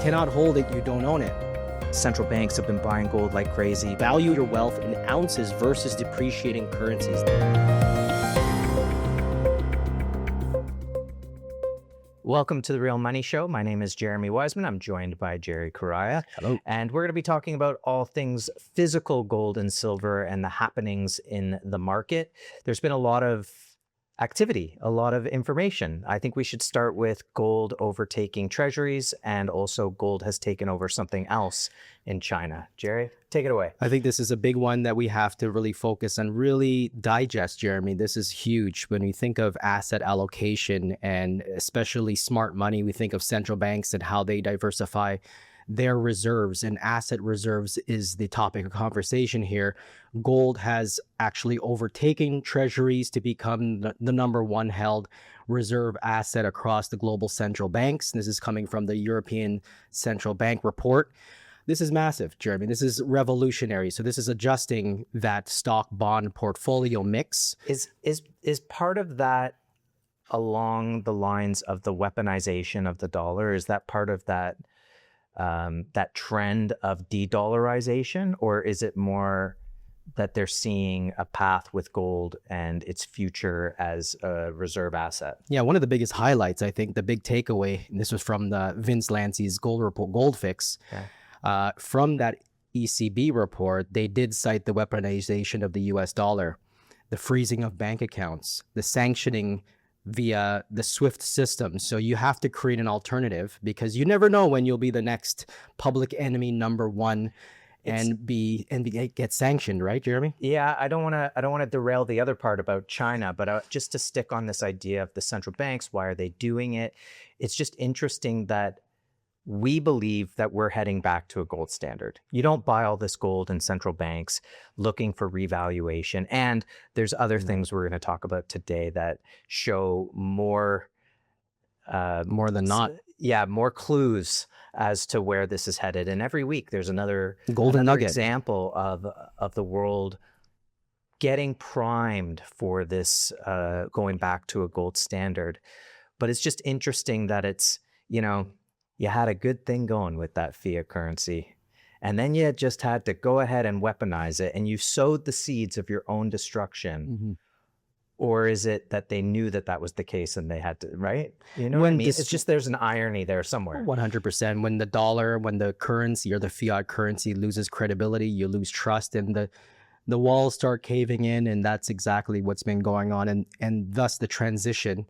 cannot hold it, you don't own it. Central banks have been buying gold like crazy. Value your wealth in ounces versus depreciating currencies. Welcome to The Real Money Show. My name is Jeremy Wiseman. I'm joined by Jerry Correia. Hello. And we're going to be talking about all things physical gold and silver and the happenings in the market. There's been a lot of activity, a lot of information. I think we should start with gold overtaking treasuries, and also gold has taken over something else in China. Jerry, take it away. I think this is a big one that we have to really focus on, really digest, Jeremy. This is huge. When we think of asset allocation and especially smart money, we think of central banks and how they diversify their reserves, and asset reserves is the topic of conversation here. Gold has actually overtaken treasuries to become the number one held reserve asset across the global central banks. This is coming from the European Central Bank report. This is massive, Jeremy. This is revolutionary. So this is adjusting that stock bond portfolio mix. Is part of that along the lines of the weaponization of the dollar? Is that part of that that trend of de-dollarization, or is it more that they're seeing a path with gold and its future as a reserve asset? Yeah, one of the biggest highlights, I think, the big takeaway, and this was from the Vince Lance's gold report, Gold Fix. Okay. From that ECB report, they did cite the weaponization of the US dollar, the freezing of bank accounts, the sanctioning via the SWIFT system. So you have to create an alternative, because you never know when you'll be the next public enemy number one and get sanctioned, right, Jeremy? Yeah, I don't want to derail the other part about China, but just to stick on this idea of the central banks, why are they doing it? It's just interesting that we believe that we're heading back to a gold standard. You don't buy all this gold in central banks looking for revaluation. And there's other things we're going to talk about today that show more than not. Yeah, more clues as to where this is headed. And every week there's another nugget example of the world getting primed for this going back to a gold standard. But it's just interesting that it's, you had a good thing going with that fiat currency, and then you just had to go ahead and weaponize it, and you sowed the seeds of your own destruction. Mm-hmm. Or is it that they knew that that was the case and they had to, right? You know what I mean? It's just there's an irony there somewhere. 100%. When the dollar, when the currency or the fiat currency loses credibility, you lose trust, and the walls start caving in, and that's exactly what's been going on. And thus the transition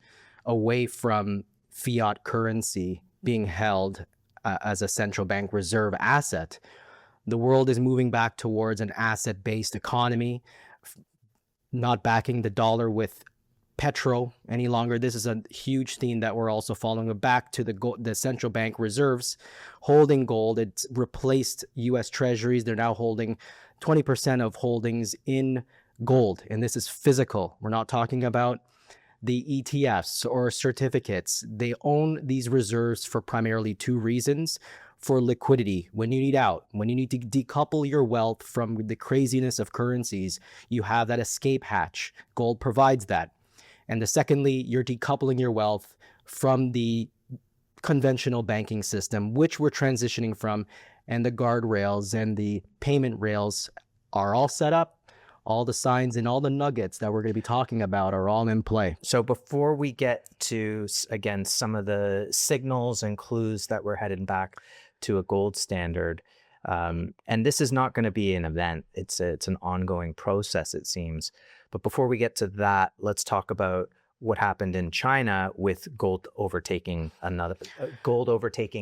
away from fiat currency being held as a central bank reserve asset. The world is moving back towards an asset-based economy, not backing the dollar with petro any longer. This is a huge theme that we're also following back to the central bank reserves holding gold. It's replaced U.S. treasuries. They're now holding 20% of holdings in gold, and this is physical. We're not talking about the ETFs or certificates. They own these reserves for primarily two reasons: for liquidity, when you need out, when you need to decouple your wealth from the craziness of currencies, you have that escape hatch. Gold provides that. And secondly, you're decoupling your wealth from the conventional banking system, which we're transitioning from, and the guardrails and the payment rails are all set up. All the signs and all the nuggets that we're going to be talking about are all in play. So before we get to, again, some of the signals and clues that we're headed back to a gold standard, and this is not going to be an event. It's an ongoing process, it seems. But before we get to that, let's talk about what happened in China with gold overtaking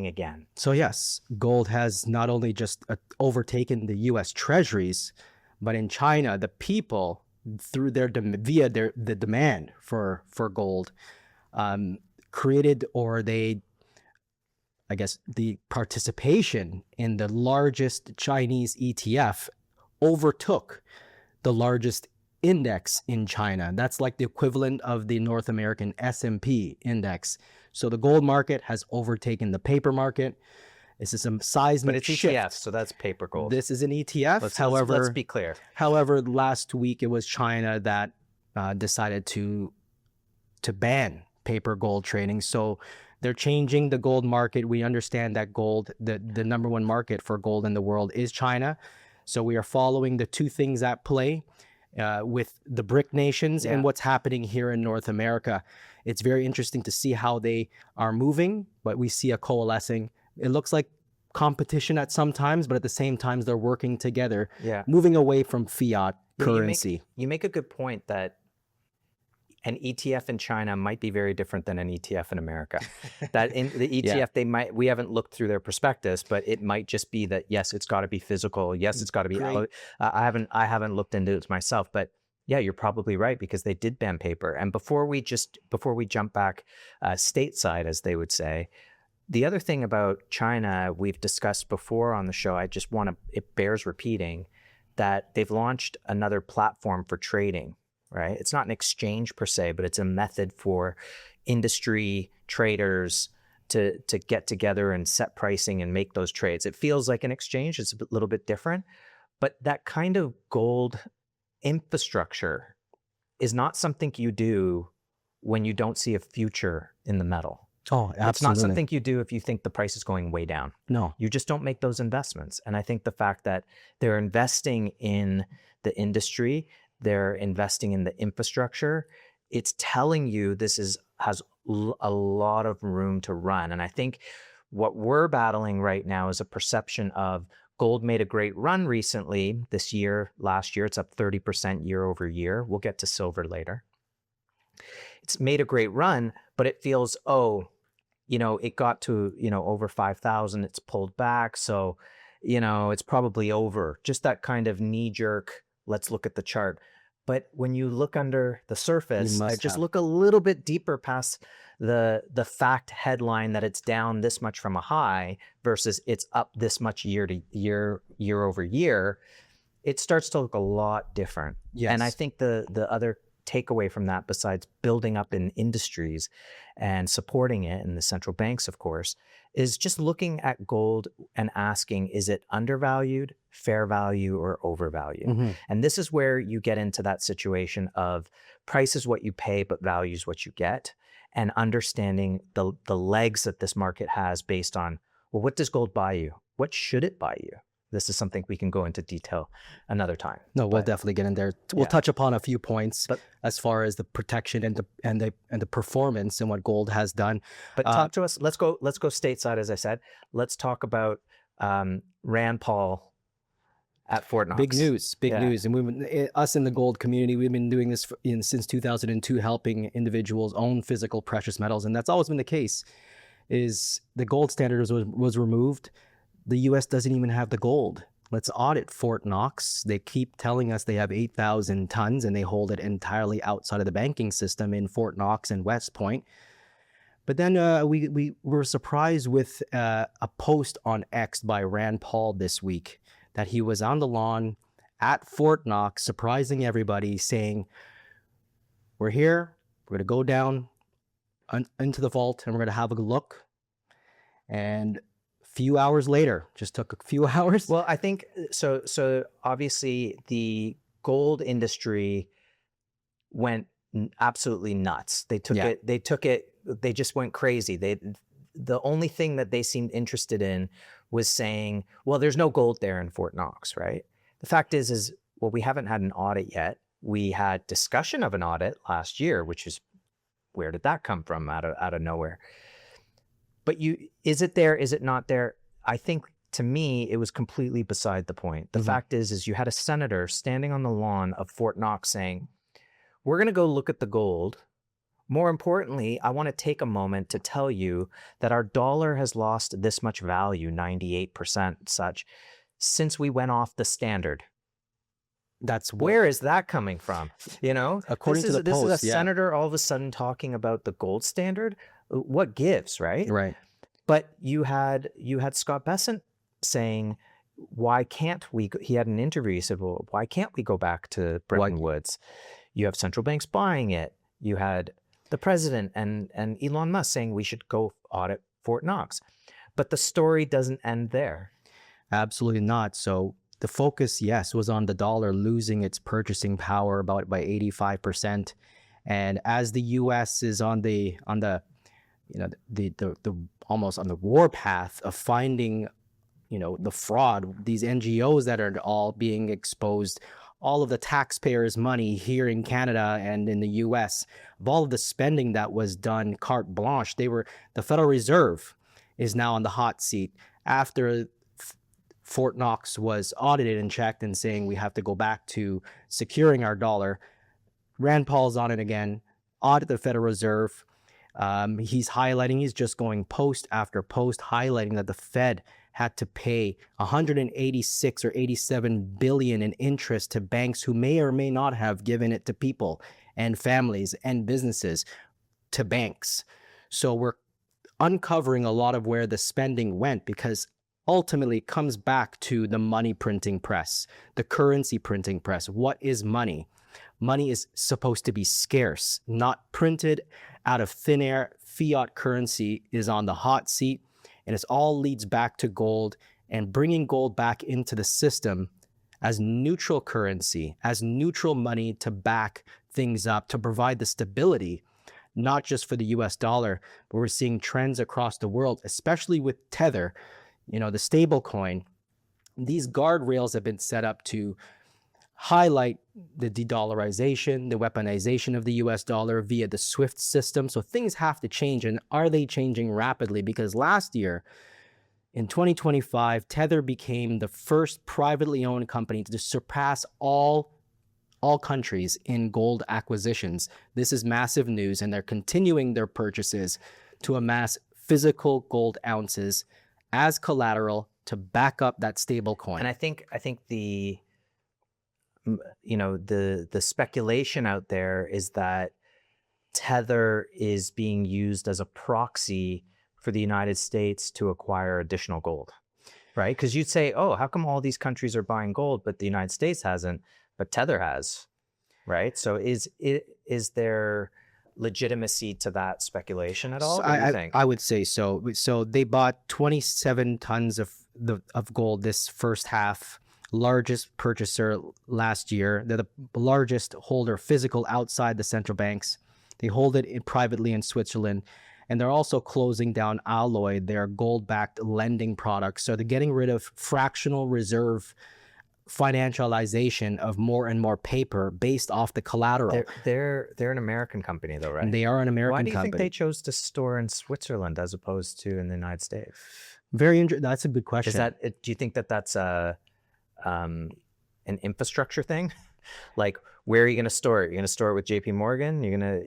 again. So yes, gold has not only just overtaken the U.S. treasuries, but in China, the people, through the demand for gold, created, or the participation in the largest Chinese ETF overtook the largest index in China. That's like the equivalent of the North American S&P index. So the gold market has overtaken the paper market. This is a seismic shift. But it's ETF, so that's paper gold. This is an ETF. Let's be clear. However, last week it was China that decided to ban paper gold trading. So They're changing the gold market. We understand that gold, the number one market for gold in the world is China. So we are following the two things at play with the BRIC nations and what's happening here in North America. It's very interesting to see how they are moving, but we see a coalescing. It looks like competition at some times, but at the same times they're working together, moving away from fiat currency. You make a good point that an ETF in China might be very different than an ETF in America. That in the ETF, we haven't looked through their prospectus, but it might just be that, yes, it's got to be physical. Yes, it's got to be out. I haven't looked into it myself, but yeah, you're probably right, because they did ban paper. And before we jump back stateside, as they would say, the other thing about China we've discussed before on the show, it bears repeating, that they've launched another platform for trading. Right? It's not an exchange per se, but it's a method for industry traders to get together and set pricing and make those trades. It feels like an exchange. It's a little bit different, but that kind of gold infrastructure is not something you do when you don't see a future in the metal. Oh, absolutely. It's not something you do if you think the price is going way down. No. You just don't make those investments. And I think the fact that they're investing in the industry, they're investing in the infrastructure, it's telling you this has a lot of room to run. And I think what we're battling right now is a perception of gold made a great run recently this year. Last year, it's up 30% year over year. We'll get to silver later. It's made a great run, but it feels, it got to, over 5,000. It's pulled back. So, it's probably over. Just that kind of knee jerk, let's look at the chart. But when you look under the surface, look a little bit deeper past the fact headline that it's down this much from a high versus it's up this much year over year, it starts to look a lot different. Yes. And I think the other takeaway from that, besides building up in industries and supporting it, and the central banks, of course, is just looking at gold and asking, is it undervalued, fair value, or overvalued? Mm-hmm. And this is where you get into that situation of price is what you pay, but value is what you get, and understanding the legs that this market has based on, well, what does gold buy you? What should it buy you? This is something we can go into detail another time. No, we'll definitely get in there. We'll touch upon a few points as far as the protection and the performance and what gold has done. But talk to us. Let's go stateside, as I said. Let's talk about Rand Paul at Fort Knox. Big news. And us in the gold community, we've been doing this since 2002, helping individuals own physical precious metals, and that's always been the case. Is the gold standard was removed. The U.S. doesn't even have the gold. Let's audit Fort Knox. They keep telling us they have 8,000 tons and they hold it entirely outside of the banking system in Fort Knox and West Point. But then we were surprised with a post on X by Rand Paul this week that he was on the lawn at Fort Knox, surprising everybody, saying, we're here, we're going to go down into the vault and we're going to have a look. And few hours later, just took a few hours. Well, I think so obviously the gold industry went absolutely nuts. They just went crazy. The only thing that they seemed interested in was saying, well, there's no gold there in Fort Knox, right? The fact is, well, we haven't had an audit yet. We had discussion of an audit last year, which is, where did that come from out of nowhere? But is it there? Is it not there? I think, to me, it was completely beside the point. The fact is you had a senator standing on the lawn of Fort Knox saying, we're going to go look at the gold. More importantly, I want to take a moment to tell you that our dollar has lost this much value, 98% such, since we went off the standard. Where is that coming from? According to the post, this is a senator all of a sudden talking about the gold standard. What gives, right? Right. But you had Scott Bessent saying, why can't we? He had an interview. He said, well, why can't we go back to Bretton Woods? You have central banks buying it. You had the president and Elon Musk saying we should go audit Fort Knox. But the story doesn't end there. Absolutely not. So the focus, yes, was on the dollar losing its purchasing power by 85%. And as the U.S. is on the the almost on the warpath of finding, the fraud, these NGOs that are all being exposed, all of the taxpayers' money here in Canada and in the US, of all of the spending that was done carte blanche. The Federal Reserve is now on the hot seat after Fort Knox was audited and checked and saying we have to go back to securing our dollar. Rand Paul's on it again, audit the Federal Reserve. He's just going post after post highlighting that the Fed had to pay 186 or 87 billion in interest to banks who may or may not have given it to people and families and businesses to banks. So we're uncovering a lot of where the spending went, because ultimately it comes back to the money printing press, the currency printing press. What is money? Money is supposed to be scarce, not printed out of thin air. Fiat currency is on the hot seat, and it all leads back to gold, and bringing gold back into the system as neutral currency, as neutral money to back things up, to provide the stability, not just for the US dollar, but we're seeing trends across the world, especially with Tether, the stable coin. These guardrails have been set up to highlight the de-dollarization, the weaponization of the US dollar via the SWIFT system. So things have to change. And are they changing rapidly? Because last year, in 2025, Tether became the first privately owned company to surpass all countries in gold acquisitions. This is massive news, and they're continuing their purchases to amass physical gold ounces as collateral to back up that stable coin. And I think the speculation out there is that Tether is being used as a proxy for the United States to acquire additional gold, right? Because you'd say, oh, how come all these countries are buying gold, but the United States hasn't, but Tether has, right? So is there legitimacy to that speculation at all? What do you think? I would say so. So they bought 27 tons of gold this first half, largest purchaser last year. They're the largest holder physical outside the central banks. They hold it privately in Switzerland. And they're also closing down Alloy, their gold-backed lending products. So they're getting rid of fractional reserve financialization of more and more paper based off the collateral. They're an American company though, right? And they are an American company. Why do you think they chose to store in Switzerland as opposed to in the United States? That's a good question. Do you think that that's an infrastructure thing? Like, where are you going to store it? You're going to store it with JP Morgan? You're going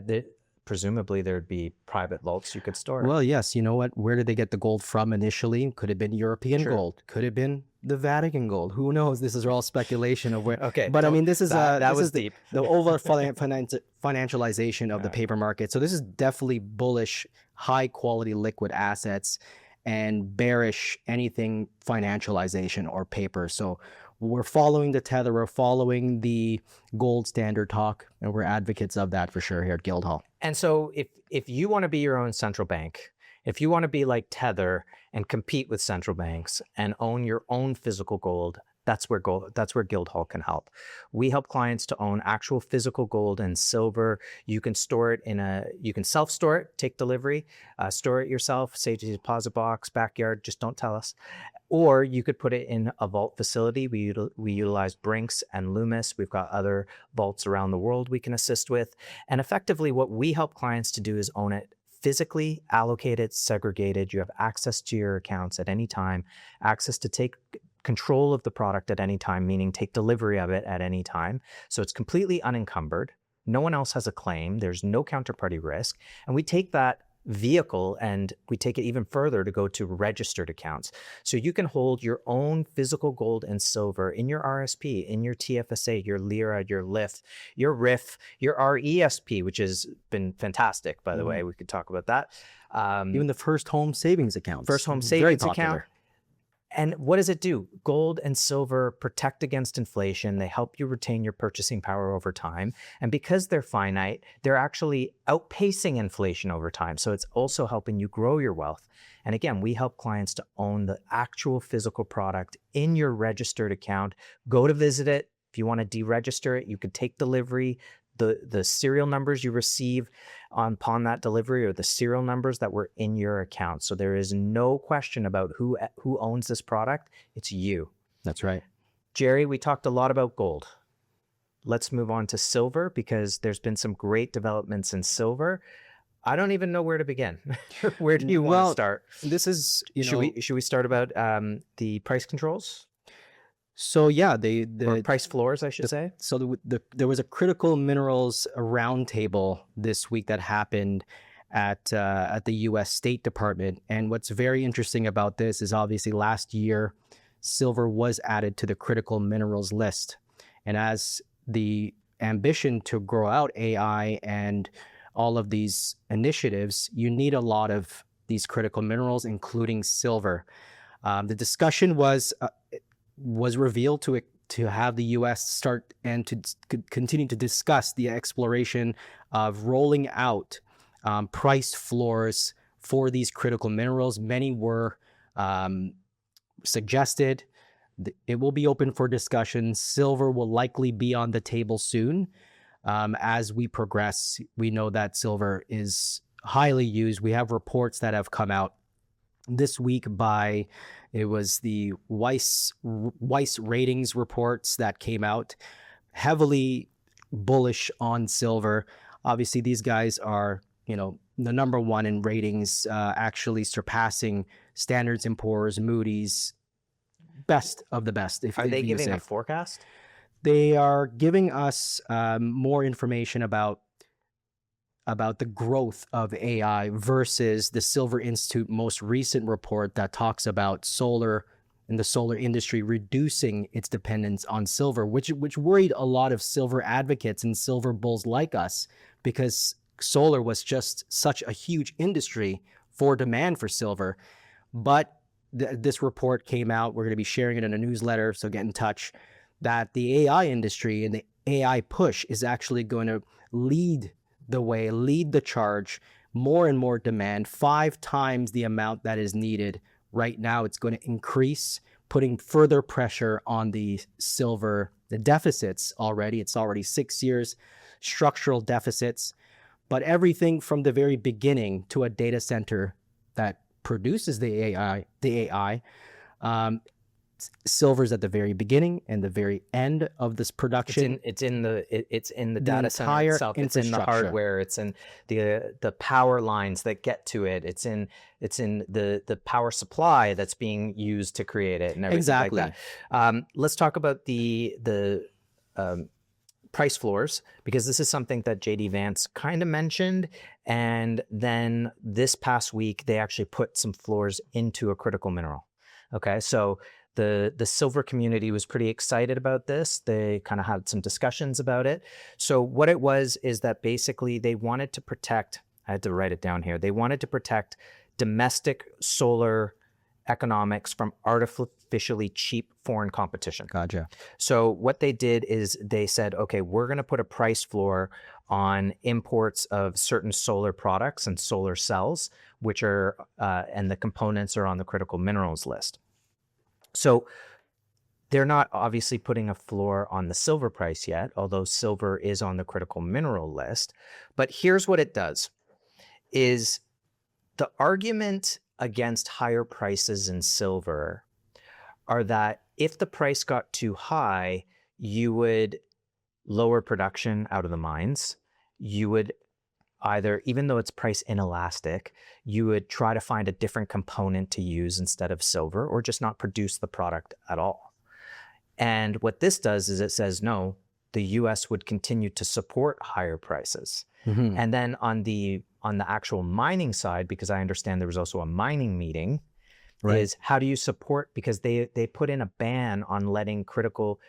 to, presumably there'd be private vaults you could store it. Well, yes. You know what? Where did they get the gold from initially? Could have been European gold. Could have been the Vatican gold. Who knows? This is all speculation of where. Okay. But I mean, this is that was deep. The over financialization of the paper market. So this is definitely bullish, high quality liquid assets, and bearish anything financialization or paper. So we're following the Tether, we're following the gold standard talk, and we're advocates of that for sure here at Guildhall. And so if you want to be your own central bank, if you want to be like Tether and compete with central banks and own your own physical gold, that's where Guildhall can help. We help clients to own actual physical gold and silver. You can store it you can self-store it, take delivery, store it yourself, safety deposit box, backyard, just don't tell us. Or you could put it in a vault facility. We utilize Brinks and Loomis. We've got other vaults around the world we can assist with. And effectively what we help clients to do is own it physically, allocated, segregated. You have access to your accounts at any time, access to take control of the product at any time, meaning take delivery of it at any time. So it's completely unencumbered. No one else has a claim. There's no counterparty risk. And we take that vehicle and we take it even further to go to registered accounts. So you can hold your own physical gold and silver in your RSP, in your TFSA, your LIRA, your LIF, your RIF, your RESP, which has been fantastic, by the way. We could talk about that. Even the first home savings accounts. First home savings account. And what does it do? Gold and silver protect against inflation. They help you retain your purchasing power over time. And because they're finite, they're actually outpacing inflation over time. So it's also helping you grow your wealth. And again, we help clients to own the actual physical product in your registered account. Go to visit it. If you want to deregister it, you could take delivery. The serial numbers you receive upon that delivery are the serial numbers that were in your account. So there is no question about who owns this product. It's you. That's right. Jerry, we talked a lot about gold. Let's move on to silver because there's been some great developments in silver. I don't even know where to begin. Where do you want to start? This is, should we start about the price controls? So yeah, or price floors, I should say. So there was a critical minerals roundtable this week that happened at the U.S. State Department, and what's very interesting about this is obviously last year silver was added to the critical minerals list, and as the ambition to grow out AI and all of these initiatives, you need a lot of these critical minerals, including silver. The discussion was revealed to have the U.S. start and to continue to discuss the exploration of rolling out price floors for these critical minerals. Many were suggested. It will be open for discussion. Silver will likely be on the table soon. As we progress, we know that silver is highly used. We have reports that have come out this week it was the Weiss ratings reports that came out, heavily bullish on silver. Obviously, these guys are, the number one in ratings, actually surpassing Standards & Poor's, Moody's, best of the best. Are they giving a forecast? They are giving us more information about the growth of AI versus the Silver Institute most recent report that talks about solar and the solar industry reducing its dependence on silver, which worried a lot of silver advocates and silver bulls like us, because solar was just such a huge industry for demand for silver. But this report came out. We're going to be sharing it in a newsletter, so get in touch, that the AI industry and the AI push is actually going to lead the charge, more and more demand, 5 times the amount that is needed right now. It's going to increase, putting further pressure on the deficits already. It's already 6 years, structural deficits. But everything from the very beginning to a data center that produces the AI, silver's at the very beginning and the very end of this production. It's in the data center itself. It's in the hardware. It's in the power lines that get to it. It's in the power supply that's being used to create it and everything exactly. like that. Let's talk about the price floors, because this is something that JD Vance kind of mentioned, and then this past week they actually put some floors into a critical mineral. Okay, so the silver community was pretty excited about this. They kind of had some discussions about it. So what it was is that basically they wanted to protect, I had to write it down here, they wanted to protect domestic solar economics from artificially cheap foreign competition. Gotcha. So what they did is they said, okay, we're going to put a price floor on imports of certain solar products and solar cells, which are, and the components are on the critical minerals list. So they're not obviously putting a floor on the silver price yet, although silver is on the critical mineral list. But here's what it does, is the argument against higher prices in silver are that if the price got too high, you would lower production out of the mines. You would either, even though it's price inelastic, you would try to find a different component to use instead of silver, or just not produce the product at all. And what this does is it says, no, the US would continue to support higher prices. Mm-hmm. And then on the actual mining side, because I understand there was also a mining meeting, right, is how do you support, because they put in a ban on letting critical,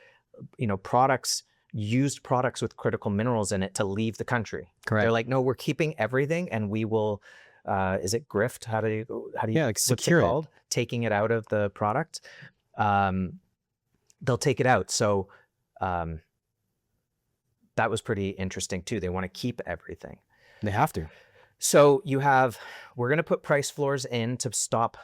products, used products with critical minerals in it, to leave the country. Correct. They're like, no, we're keeping everything, and we will, is it grift? How do you like secure it, called? Taking it out of the product. They'll take it out. So that was pretty interesting too. They want to keep everything. They have to. So we're going to put price floors in to stop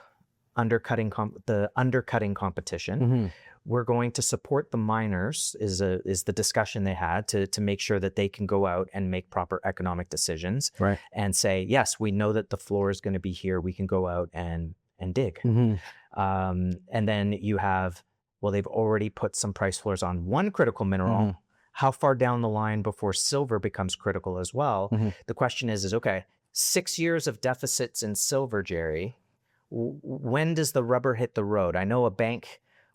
the undercutting competition. Mm-hmm. we're going to support the miners is the discussion they had to make sure that they can go out and make proper economic decisions, Right. and say, yes, we know that the floor is going to be here. We can go out and dig. Mm-hmm. And then you have, well, they've already put some price floors on one critical mineral. Mm-hmm. How far down the line before silver becomes critical as well? Mm-hmm. The question is okay, 6 years of deficits in silver, Jerry. When does the rubber hit the road? I know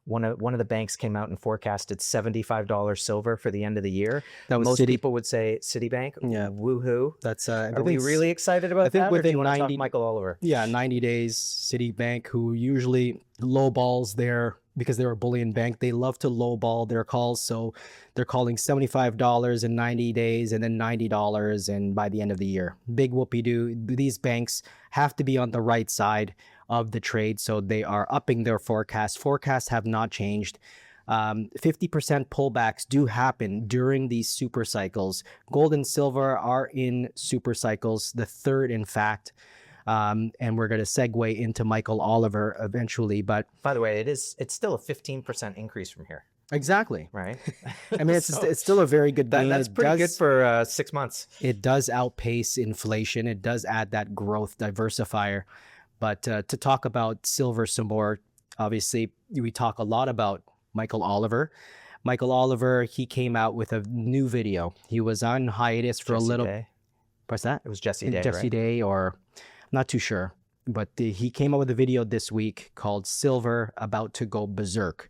one of the banks came out and forecasted $75 silver for the end of the year. That was Most people would say Citibank. Yeah. Woohoo. That's Are we really excited about that? Or do you want to talk Michael Oliver? Yeah, 90 days, Citibank, who usually lowballs because they're a bullion bank, they love to lowball their calls. So they're calling $75 in 90 days and then $90 and by the end of the year. Big whoopee-doo. These banks have to be on the right side of the trade, so they are upping their forecasts. Forecasts have not changed. 50% pullbacks do happen during these super cycles. Gold and silver are in super cycles, the third, in fact. And we're going to segue into Michael Oliver eventually. But by the way, it's still a 15% increase from here. Exactly. Right. I mean, it's still a very good gain. That's pretty good for 6 months. It does outpace inflation. It does add that growth diversifier. But to talk about silver some more, obviously, we talk a lot about Michael Oliver. Michael Oliver, he came out with a new video. He was on hiatus for a little. Day. What's that? It was Jesse Day, Jesse right? Day, or I'm not too sure. But he came out with a video this week called Silver About to Go Berserk.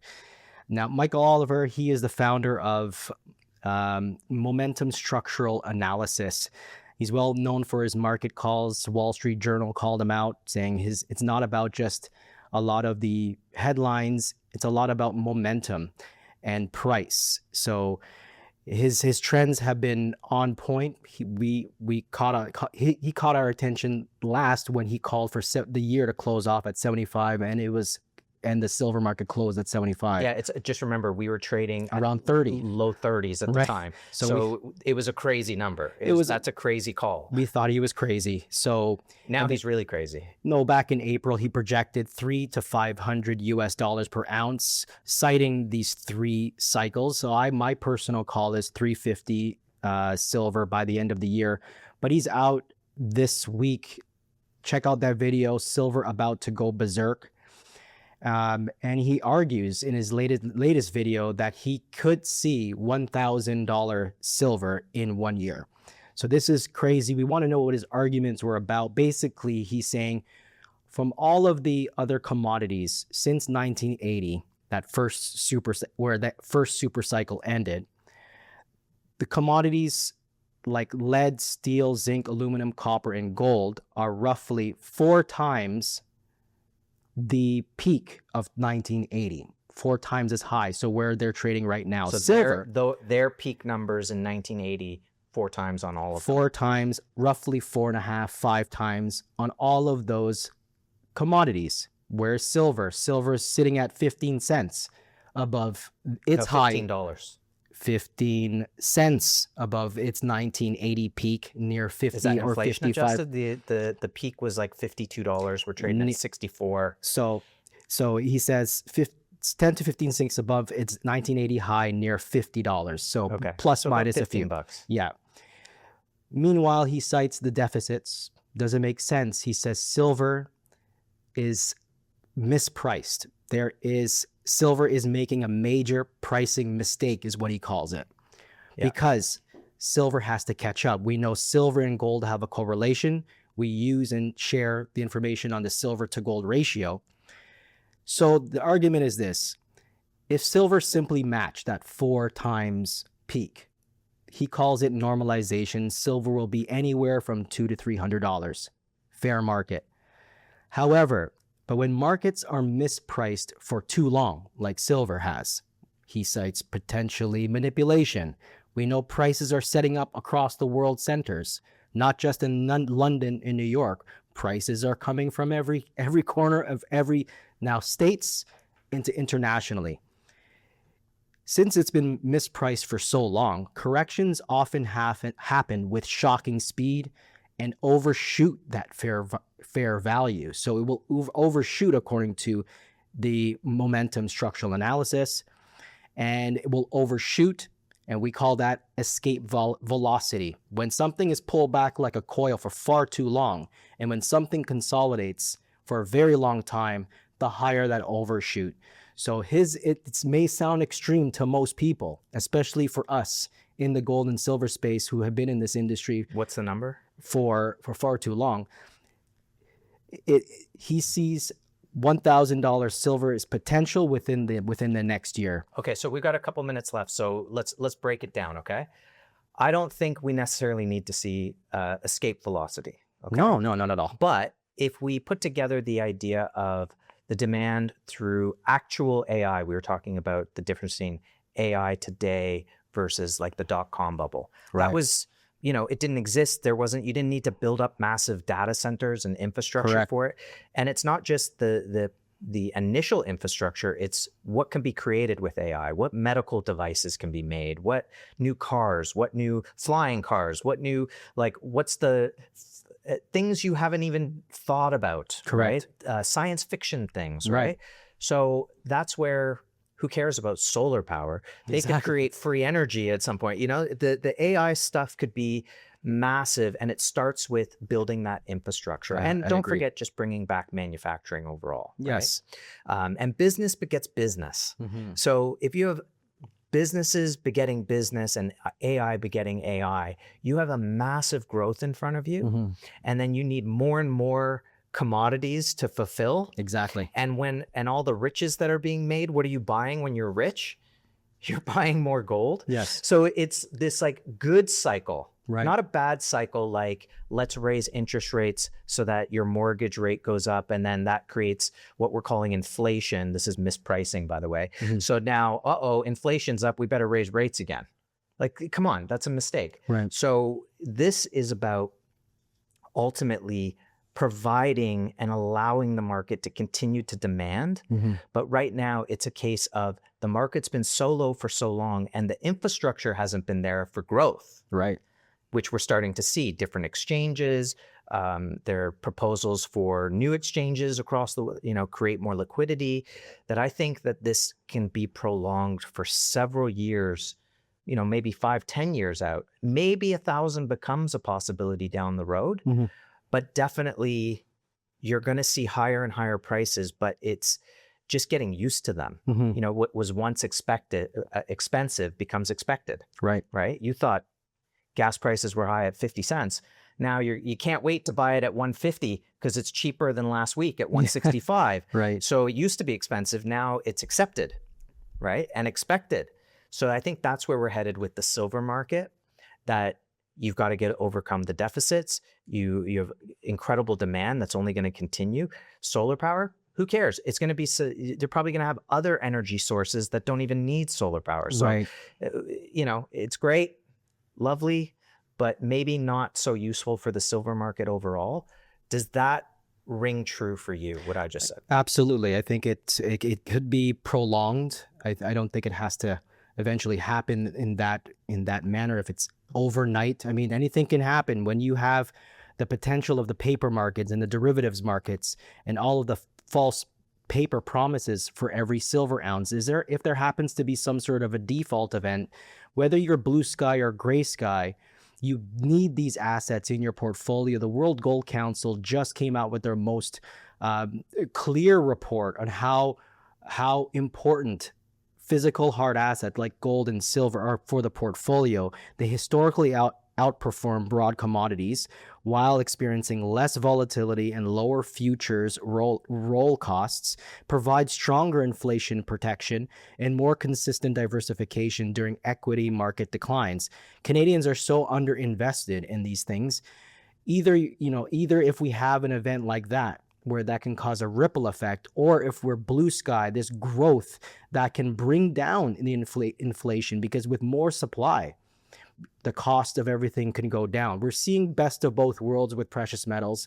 Now, Michael Oliver, he is the founder of Momentum Structural Analysis. He's well known for his market calls. Wall Street Journal called him out, saying it's not about just a lot of the headlines. It's a lot about momentum and price. So his trends have been on point. He caught our attention last when he called for the year to close off at 75, and the silver market closed at 75. Yeah, just remember, we were trading around 30, low 30s at the time. So it was a crazy number. That's a crazy call. We thought he was crazy. So now he's really crazy. No, back in April, he projected $300 to $500 per ounce, citing these three cycles. So my personal call is 350 silver by the end of the year. But he's out this week. Check out that video, Silver About to Go Berserk. And he argues in his latest video that he could see $1,000 silver in 1 year. So this is crazy. We want to know what his arguments were about. Basically, he's saying from all of the other commodities since 1980, where that first super cycle ended, the commodities like lead, steel, zinc, aluminum, copper, and gold are roughly 4 times the peak of 1980, 4 times as high. So where they're trading right now, so silver, their peak numbers in 1980, 4 times on all of them. 4 times, roughly 4.5, 5 times on all of those commodities. Where's silver? Silver is sitting at 15 cents above its high. $15. 15 cents above its 1980 peak, near 50 Is that or inflation 55. Adjusted? The peak was like $52. We're trading at 64. So he says 10 to 15 cents above its 1980 high, near $50. So plus minus a few bucks. Yeah. Meanwhile, he cites the deficits. Doesn't make sense. He says silver is mispriced. Silver is making a major pricing mistake, is what he calls it. Yeah. Because silver has to catch up. We know silver and gold have a correlation. We use and share the information on the silver to gold ratio. So the argument is this: if silver simply matched that 4 times peak, he calls it normalization, silver will be anywhere from $200 to $300. Fair market. However, but when markets are mispriced for too long, like silver has, he cites potentially manipulation. We know prices are setting up across the world centers, not just in London and New York. Prices are coming from every corner of every now states into internationally. Since it's been mispriced for so long, corrections often happen with shocking speed and overshoot that fair value. So it will overshoot according to the momentum structural analysis, and it will overshoot. And we call that escape velocity. When something is pulled back like a coil for far too long, and when something consolidates for a very long time, the higher that overshoot. So it may sound extreme to most people, especially for us in the gold and silver space who have been in this industry. What's the number? For far too long. He sees $1,000 silver is potential within the next year. Okay, so we've got a couple minutes left, so let's break it down. Okay, I don't think we necessarily need to see escape velocity. Okay? No, not at all. But if we put together the idea of the demand through actual AI, we were talking about the difference between AI today versus like the .com bubble. Right. That was, it didn't exist. You didn't need to build up massive data centers and infrastructure Correct. for it. And it's not just the initial infrastructure, it's what can be created with AI, what medical devices can be made, what new cars, what new flying cars, what's the things you haven't even thought about. Correct. Right? Science fiction things, Right. right? So that's where, who cares about solar power? They Exactly. could create free energy at some point. The AI stuff could be massive, and it starts with building that infrastructure. And I don't agree. forget just bringing back manufacturing overall. Yes. Right? And business begets business. Mm-hmm. So if you have businesses begetting business and AI begetting AI, you have a massive growth in front of you. Mm-hmm. And then you need more and more commodities to fulfill. Exactly. And all the riches that are being made, what are you buying when you're rich? You're buying more gold. Yes. So it's this like good cycle, Right. not a bad cycle, like let's raise interest rates so that your mortgage rate goes up, and then that creates what we're calling inflation. This is mispricing, by the way. Mm-hmm. So now, inflation's up, we better raise rates again. Like, come on, that's a mistake. Right. So this is about ultimately providing and allowing the market to continue to demand. Mm-hmm. But right now it's a case of the market's been so low for so long and the infrastructure hasn't been there for growth, Right. which we're starting to see. Different exchanges, there are proposals for new exchanges across the, create more liquidity, that I think that this can be prolonged for several years, maybe 5-10 years out. Maybe 1,000 becomes a possibility down the road. Mm-hmm. But definitely you're going to see higher and higher prices, but it's just getting used to them. Mm-hmm. What was once expensive becomes expected, Right. right? You thought gas prices were high at 50 cents. Now you can't wait to buy it at 150 because it's cheaper than last week at 165. Right. So it used to be expensive. Now it's accepted, right? And expected. So I think that's where we're headed with the silver market, that you've got to overcome the deficits. You have incredible demand that's only going to continue. Solar power, who cares? It's going to be, they're probably going to have other energy sources that don't even need solar power. So, Right. It's great, lovely, but maybe not so useful for the silver market overall. Does that ring true for you, what I just said? Absolutely. I think it could be prolonged. I don't think it has to eventually happen in that manner. If it's overnight, I mean, anything can happen when you have the potential of the paper markets and the derivatives markets and all of the false paper promises for every silver ounce. If there happens to be some sort of a default event, whether you're blue sky or gray sky, you need these assets in your portfolio. The World Gold Council just came out with their most clear report on how important physical hard assets like gold and silver are for the portfolio. They historically outperform broad commodities while experiencing less volatility and lower futures roll costs, provide stronger inflation protection and more consistent diversification during equity market declines. Canadians are so underinvested in these things. Either if we have an event like that, where that can cause a ripple effect, or if we're blue sky, this growth that can bring down the inflation, because with more supply, the cost of everything can go down. We're seeing best of both worlds with precious metals.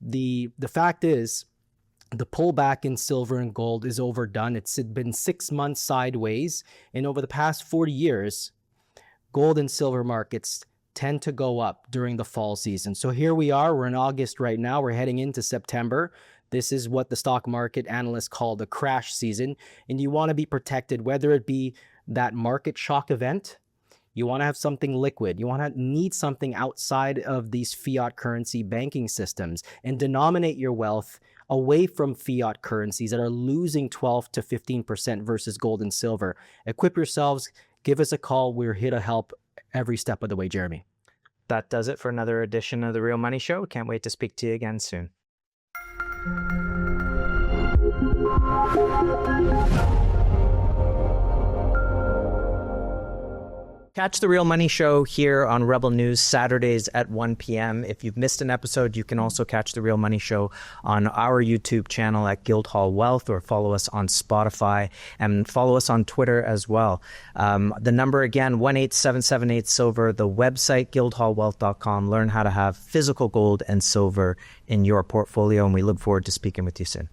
The fact is, the pullback in silver and gold is overdone. It's been 6 months sideways, and over the past 40 years, gold and silver markets tend to go up during the fall season. So here we are, we're in August right now, we're heading into September. This is what the stock market analysts call the crash season, and you want to be protected, whether it be that market shock event. You want to have something liquid. You want to need something outside of these fiat currency banking systems and denominate your wealth away from fiat currencies that are losing 12 to 15% versus gold and silver. Equip yourselves. Give us a call. We're here to help every step of the way, Jeremy. That does it for another edition of The Real Money Show. Can't wait to speak to you again soon. Catch The Real Money Show here on Rebel News Saturdays at 1 p.m. If you've missed an episode, you can also catch The Real Money Show on our YouTube channel at Guildhall Wealth, or follow us on Spotify and follow us on Twitter as well. The number again, 1-877-8-SILVER, the website, guildhallwealth.com. Learn how to have physical gold and silver in your portfolio, and we look forward to speaking with you soon.